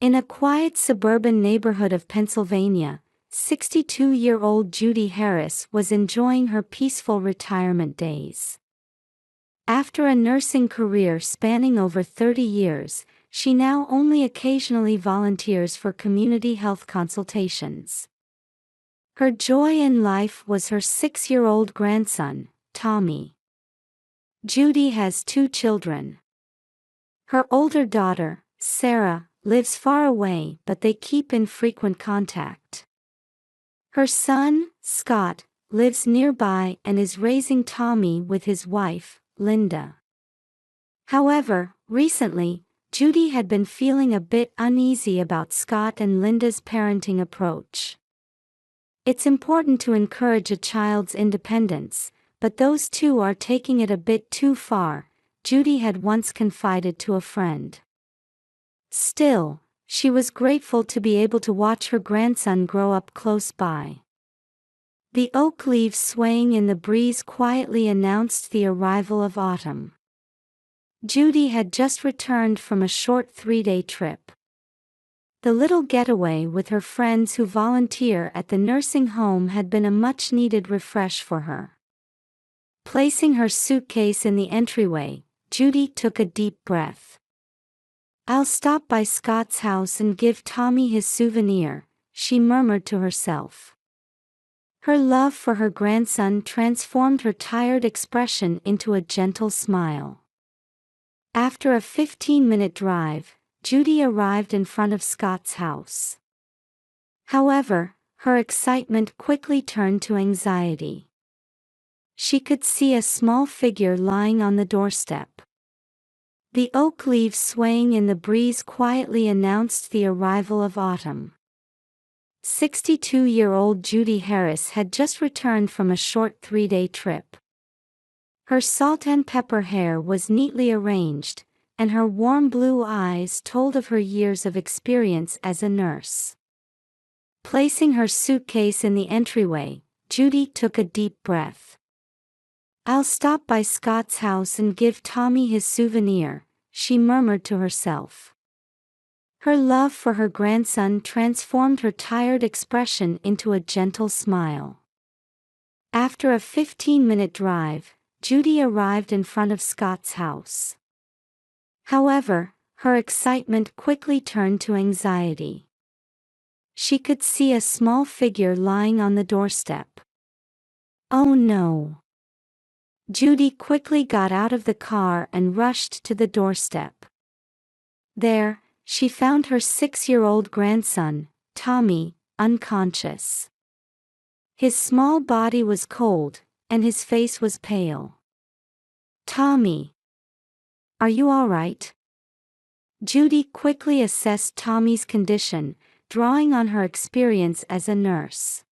In a quiet suburban neighborhood of Pennsylvania, 62-year-old Judy Harris was enjoying her peaceful retirement days. After a nursing career spanning over 30 years, she now only occasionally volunteers for community health consultations. Her joy in life was her 6-year-old grandson, Tommy. Judy has 2 children. Her older daughter, Sarah, lives far away, but they keep in frequent contact. Her son, Scott, lives nearby and is raising Tommy with his wife, Linda. However, recently, Judy had been feeling a bit uneasy about Scott and Linda's parenting approach. It's important to encourage a child's independence, but those two are taking it a bit too far, Judy had once confided to a friend. Still, she was grateful to be able to watch her grandson grow up close by. The oak leaves swaying in the breeze quietly announced the arrival of autumn. Judy had just returned from a short 3-day trip. The little getaway with her friends who volunteer at the nursing home had been a much-needed refresh for her. Placing her suitcase in the entryway, Judy took a deep breath. "I'll stop by Scott's house and give Tommy his souvenir," she murmured to herself. Her love for her grandson transformed her tired expression into a gentle smile. After a 15-minute drive, Judy arrived in front of Scott's house. However, her excitement quickly turned to anxiety. She could see a small figure lying on the doorstep. The oak leaves swaying in the breeze quietly announced the arrival of autumn. 62-year-old Judy Harris had just returned from a short 3-day trip. Her salt and pepper hair was neatly arranged, and her warm blue eyes told of her years of experience as a nurse. Placing her suitcase in the entryway, Judy took a deep breath. "I'll stop by Scott's house and give Tommy his souvenir," she murmured to herself. Her love for her grandson transformed her tired expression into a gentle smile. After a 15-minute drive, Judy arrived in front of Scott's house. However, her excitement quickly turned to anxiety. She could see a small figure lying on the doorstep. Oh no! Judy quickly got out of the car and rushed to the doorstep. There, she found her 6-year-old grandson, Tommy, unconscious. His small body was cold, and his face was pale. "Tommy, are you all right?" Judy quickly assessed Tommy's condition, drawing on her experience as a nurse.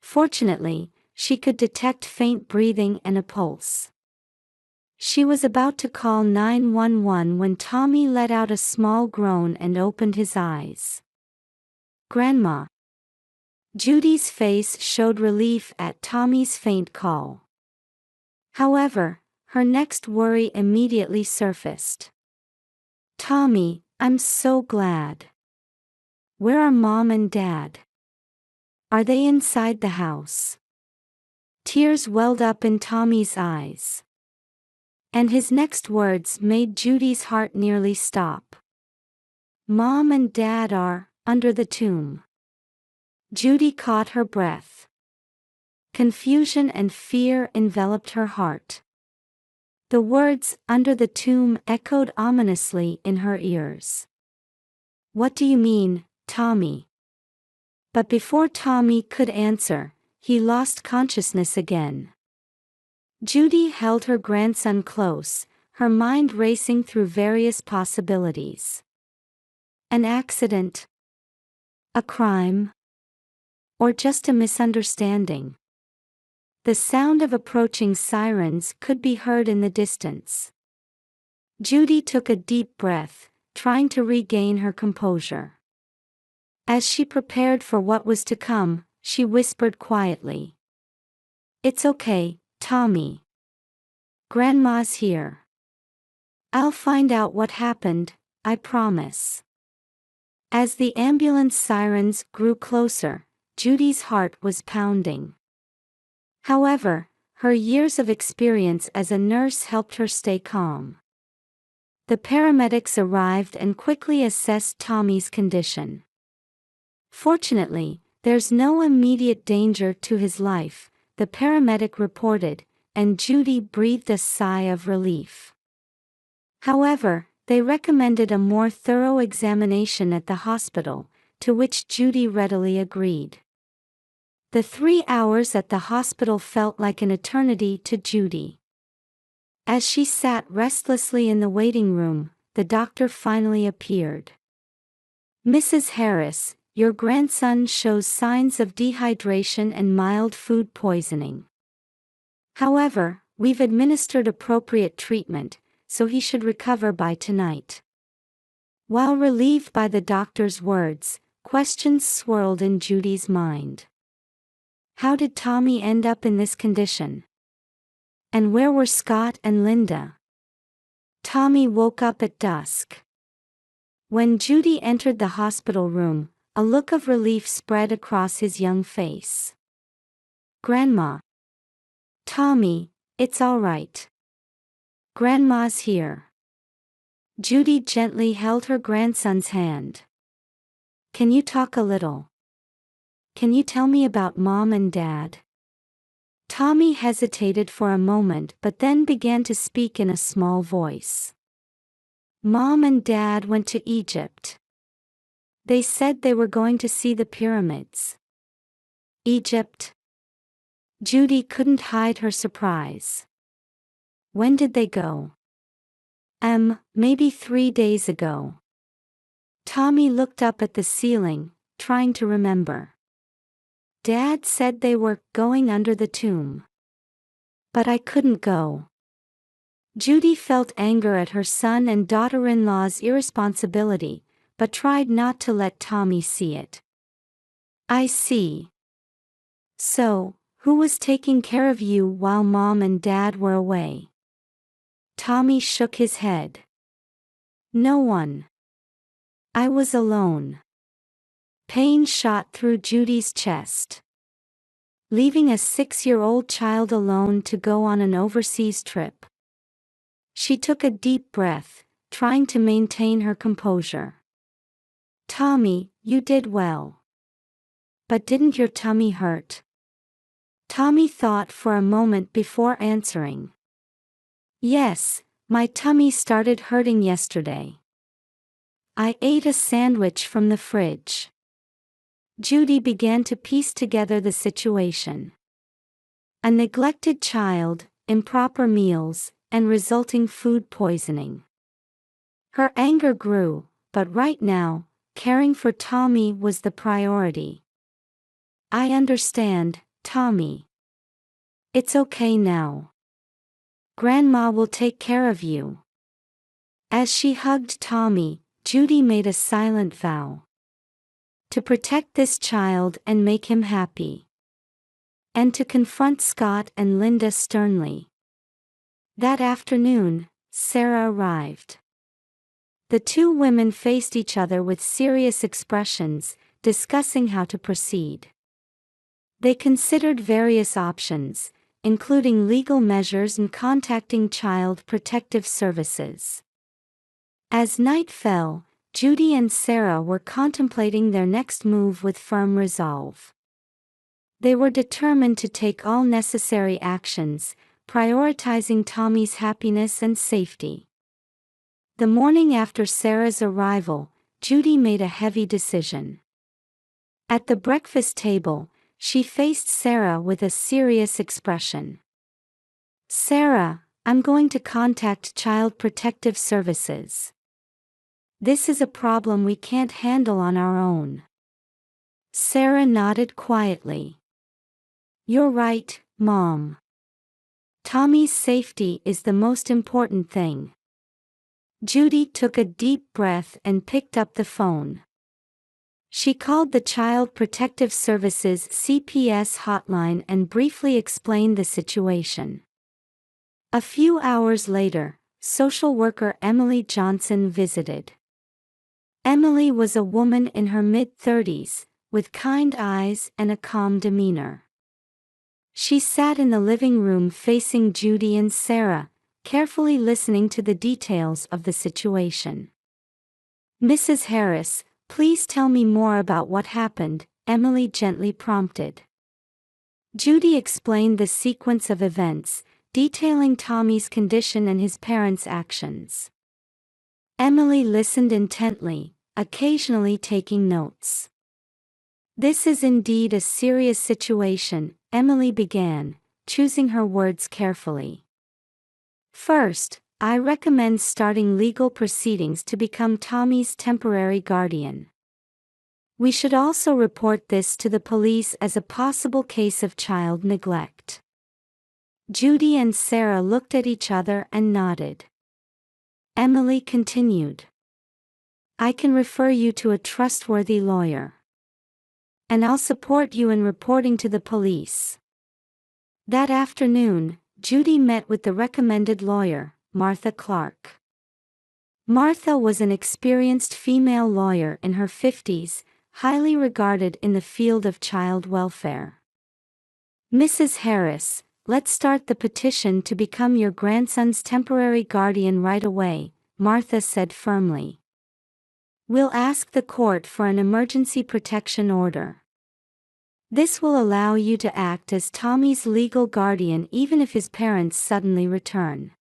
Fortunately, she could detect faint breathing and a pulse. She was about to call 911 when Tommy let out a small groan and opened his eyes. "Grandma." Judy's face showed relief at Tommy's faint call. However, her next worry immediately surfaced. "Tommy, I'm so glad. Where are Mom and Dad? Are they inside the house?" Tears welled up in Tommy's eyes. And his next words made Judy's heart nearly stop. "Mom and Dad are under the tomb." Judy caught her breath. Confusion and fear enveloped her heart. The words "under the tomb" echoed ominously in her ears. "What do you mean, Tommy?" But before Tommy could answer, he lost consciousness again. Judy held her grandson close, her mind racing through various possibilities. An accident? A crime? Or just a misunderstanding? The sound of approaching sirens could be heard in the distance. Judy took a deep breath, trying to regain her composure. As she prepared for what was to come, she whispered quietly. "It's okay, Tommy. Grandma's here. I'll find out what happened, I promise." As the ambulance sirens grew closer, Judy's heart was pounding. However, her years of experience as a nurse helped her stay calm. The paramedics arrived and quickly assessed Tommy's condition. Fortunately, there's no immediate danger to his life, the paramedic reported, and Judy breathed a sigh of relief. However, they recommended a more thorough examination at the hospital, to which Judy readily agreed. The 3 hours at the hospital felt like an eternity to Judy. As she sat restlessly in the waiting room, the doctor finally appeared. "Mrs. Harris, your grandson shows signs of dehydration and mild food poisoning. However, we've administered appropriate treatment, so he should recover by tonight." While relieved by the doctor's words, questions swirled in Judy's mind. How did Tommy end up in this condition? And where were Scott and Linda? Tommy woke up at dusk. When Judy entered the hospital room, a look of relief spread across his young face. "Grandma." "Tommy, it's all right. Grandma's here." Judy gently held her grandson's hand. "Can you talk a little? Can you tell me about Mom and Dad?" Tommy hesitated for a moment but then began to speak in a small voice. "Mom and Dad went to Egypt. They said they were going to see the pyramids." "Egypt?" Judy couldn't hide her surprise. "When did they go?" Maybe 3 days ago." Tommy looked up at the ceiling, trying to remember. "Dad said they were going under the tomb. But I couldn't go." Judy felt anger at her son and daughter-in-law's irresponsibility, but tried not to let Tommy see it. "I see. So, who was taking care of you while Mom and Dad were away?" Tommy shook his head. "No one. I was alone." Pain shot through Judy's chest. Leaving a 6-year-old child alone to go on an overseas trip. She took a deep breath, trying to maintain her composure. "Tommy, you did well. But didn't your tummy hurt?" Tommy thought for a moment before answering. "Yes, my tummy started hurting yesterday. I ate a sandwich from the fridge." Judy began to piece together the situation. A neglected child, improper meals, and resulting food poisoning. Her anger grew, but right now, caring for Tommy was the priority. "I understand, Tommy. It's okay now. Grandma will take care of you." As she hugged Tommy, Judy made a silent vow. To protect this child and make him happy. And to confront Scott and Linda sternly. That afternoon, Sarah arrived. The two women faced each other with serious expressions, discussing how to proceed. They considered various options, including legal measures and contacting Child Protective Services. As night fell, Judy and Sarah were contemplating their next move with firm resolve. They were determined to take all necessary actions, prioritizing Tommy's happiness and safety. The morning after Sarah's arrival, Judy made a heavy decision. At the breakfast table, she faced Sarah with a serious expression. "Sarah, I'm going to contact Child Protective Services. This is a problem we can't handle on our own." Sarah nodded quietly. "You're right, Mom. Tommy's safety is the most important thing." Judy took a deep breath and picked up the phone. She called the Child Protective Services CPS hotline and briefly explained the situation. A few hours later, social worker Emily Johnson visited. Emily was a woman in her mid-30s, with kind eyes and a calm demeanor. She sat in the living room facing Judy and Sarah, carefully listening to the details of the situation. "Mrs. Harris, please tell me more about what happened," Emily gently prompted. Judy explained the sequence of events, detailing Tommy's condition and his parents' actions. Emily listened intently, occasionally taking notes. "This is indeed a serious situation," Emily began, choosing her words carefully. "First, I recommend starting legal proceedings to become Tommy's temporary guardian. We should also report this to the police as a possible case of child neglect." Judy and Sarah looked at each other and nodded. Emily continued. "I can refer you to a trustworthy lawyer. And I'll support you in reporting to the police." That afternoon, Judy met with the recommended lawyer, Martha Clark. Martha was an experienced female lawyer in her 50s, highly regarded in the field of child welfare. "Mrs. Harris, let's start the petition to become your grandson's temporary guardian right away," Martha said firmly. "We'll ask the court for an emergency protection order. This will allow you to act as Tommy's legal guardian even if his parents suddenly return."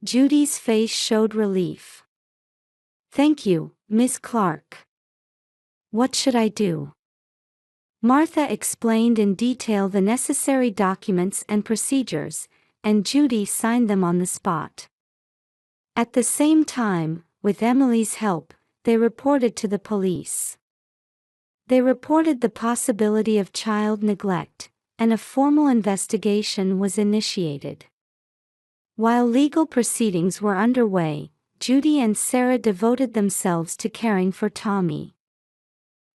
Judy's face showed relief. "Thank you, Miss Clark. What should I do?" Martha explained in detail the necessary documents and procedures, and Judy signed them on the spot. At the same time, with Emily's help, they reported to the police. They reported the possibility of child neglect, and a formal investigation was initiated. While legal proceedings were underway, Judy and Sarah devoted themselves to caring for Tommy.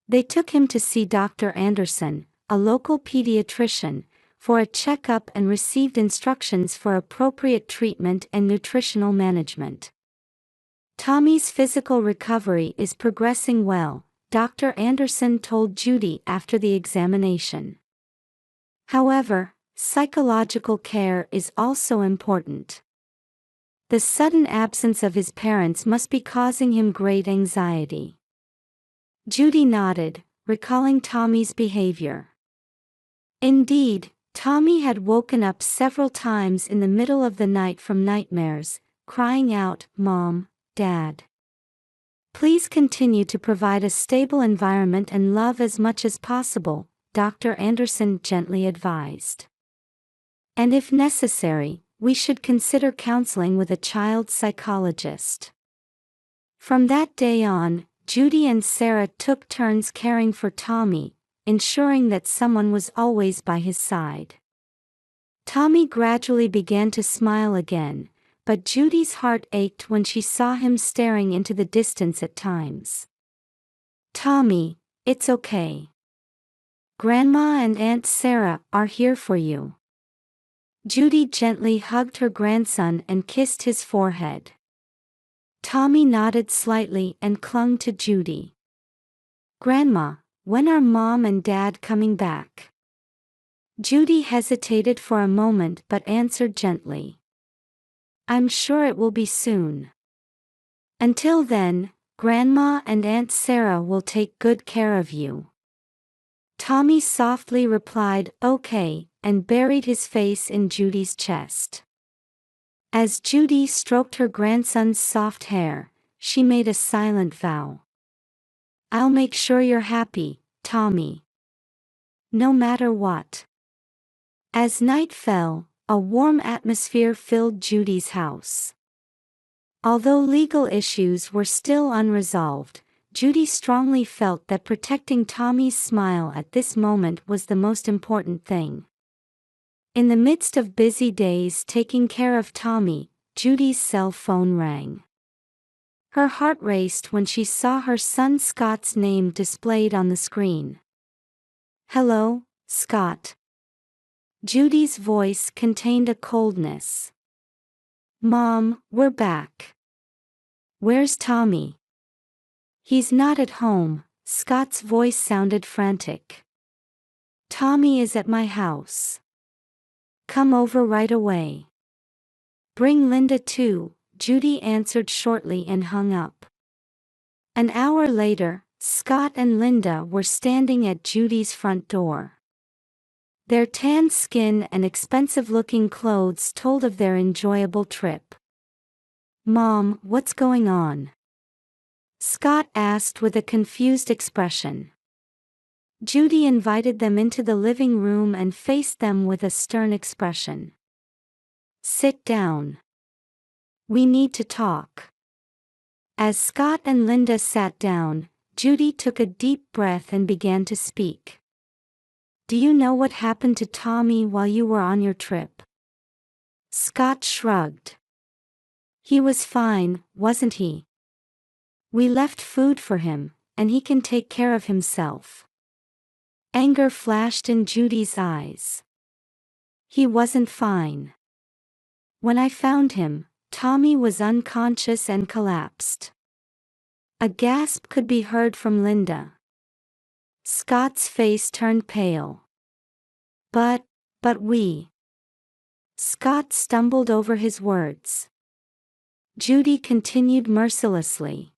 They took him to see Dr. Anderson, a local pediatrician, for a checkup and received instructions for appropriate treatment and nutritional management. "Tommy's physical recovery is progressing well," Dr. Anderson told Judy after the examination. "However, psychological care is also important. The sudden absence of his parents must be causing him great anxiety." Judy nodded, recalling Tommy's behavior. Indeed, Tommy had woken up several times in the middle of the night from nightmares, crying out, "Mom, Dad. Please continue to provide a stable environment and love as much as possible," Dr. Anderson gently advised. "And if necessary, we should consider counseling with a child psychologist." From that day on, Judy and Sarah took turns caring for Tommy, ensuring that someone was always by his side. Tommy gradually began to smile again, but Judy's heart ached when she saw him staring into the distance at times. "Tommy, it's okay. Grandma and Aunt Sarah are here for you." Judy gently hugged her grandson and kissed his forehead. Tommy nodded slightly and clung to Judy. "Grandma, when are Mom and Dad coming back?" Judy hesitated for a moment but answered gently. "I'm sure it will be soon. Until then, Grandma and Aunt Sarah will take good care of you." Tommy softly replied, "Okay," and buried his face in Judy's chest. As Judy stroked her grandson's soft hair, she made a silent vow. "I'll make sure you're happy, Tommy. No matter what." As night fell, a warm atmosphere filled Judy's house. Although legal issues were still unresolved, Judy strongly felt that protecting Tommy's smile at this moment was the most important thing. In the midst of busy days taking care of Tommy, Judy's cell phone rang. Her heart raced when she saw her son Scott's name displayed on the screen. "Hello, Scott." Judy's voice contained a coldness. "Mom, we're back. Where's Tommy?" He's not at home, Scott's voice sounded frantic. Tommy is at my house. Come over right away. Bring Linda too, Judy answered shortly and hung up. An hour later, Scott and Linda were standing at Judy's front door. Their tan skin and expensive-looking clothes told of their enjoyable trip. "Mom, what's going on?" Scott asked with a confused expression. Judy invited them into the living room and faced them with a stern expression. "Sit down. We need to talk." As Scott and Linda sat down, Judy took a deep breath and began to speak. "Do you know what happened to Tommy while you were on your trip?" Scott shrugged. "He was fine, wasn't he? We left food for him, and he can take care of himself." Anger flashed in Judy's eyes. "He wasn't fine. When I found him, Tommy was unconscious and collapsed." A gasp could be heard from Linda. Scott's face turned pale. But we. Scott stumbled over his words. Judy continued mercilessly.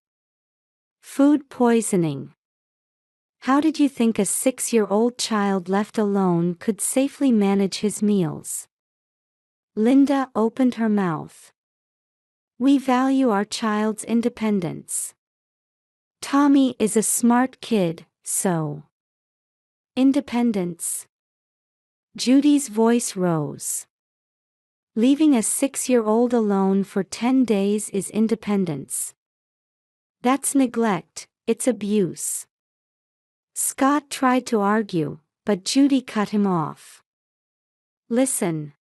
"Food poisoning. How did you think a 6-year-old child left alone could safely manage his meals?" Linda opened her mouth. "We value our child's independence. Tommy is a smart kid, so." Independence. Judy's voice rose. Leaving a 6-year-old alone for 10 days is independence. That's neglect, it's abuse. Scott tried to argue, but Judy cut him off. "Listen.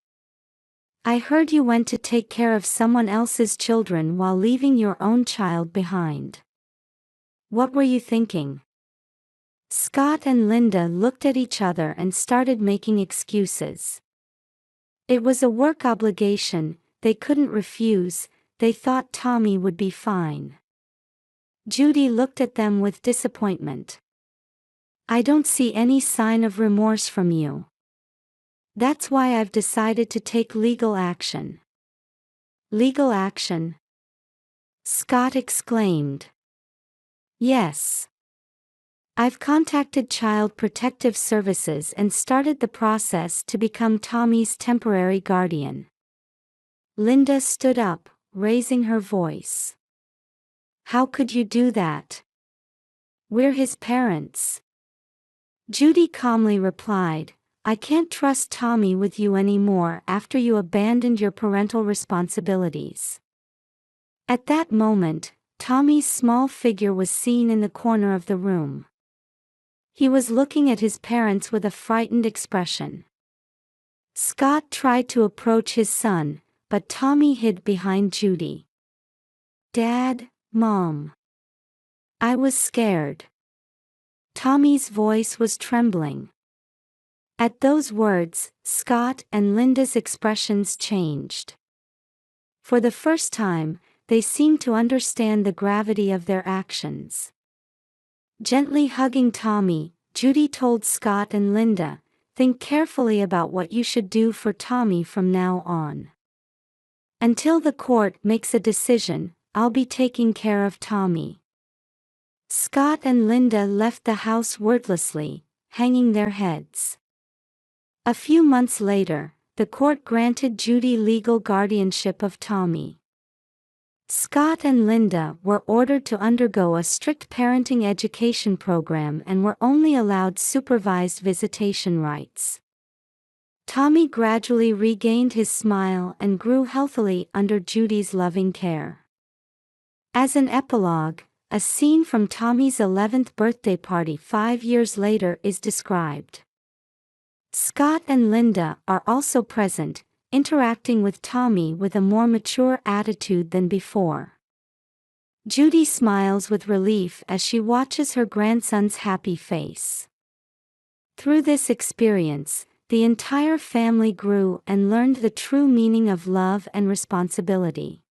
I heard you went to take care of someone else's children while leaving your own child behind. What were you thinking?" Scott and Linda looked at each other and started making excuses. It was a work obligation, they couldn't refuse, they thought Tommy would be fine. Judy looked at them with disappointment. "I don't see any sign of remorse from you. That's why I've decided to take legal action." "Legal action?" Scott exclaimed. "Yes. I've contacted Child Protective Services and started the process to become Tommy's temporary guardian." Linda stood up, raising her voice. "How could you do that? We're his parents." Judy calmly replied, "I can't trust Tommy with you anymore after you abandoned your parental responsibilities." At that moment, Tommy's small figure was seen in the corner of the room. He was looking at his parents with a frightened expression. Scott tried to approach his son, but Tommy hid behind Judy. "Dad, Mom. I was scared." Tommy's voice was trembling. At those words, Scott and Linda's expressions changed. For the first time, they seemed to understand the gravity of their actions. Gently hugging Tommy, Judy told Scott and Linda, "Think carefully about what you should do for Tommy from now on. Until the court makes a decision, I'll be taking care of Tommy." Scott and Linda left the house wordlessly, hanging their heads. A few months later, the court granted Judy legal guardianship of Tommy. Scott and Linda were ordered to undergo a strict parenting education program and were only allowed supervised visitation rights. Tommy gradually regained his smile and grew healthily under Judy's loving care. As an epilogue, a scene from Tommy's 11th birthday party 5 years later is described. Scott and Linda are also present, interacting with Tommy with a more mature attitude than before. Judy smiles with relief as she watches her grandson's happy face. Through this experience, the entire family grew and learned the true meaning of love and responsibility.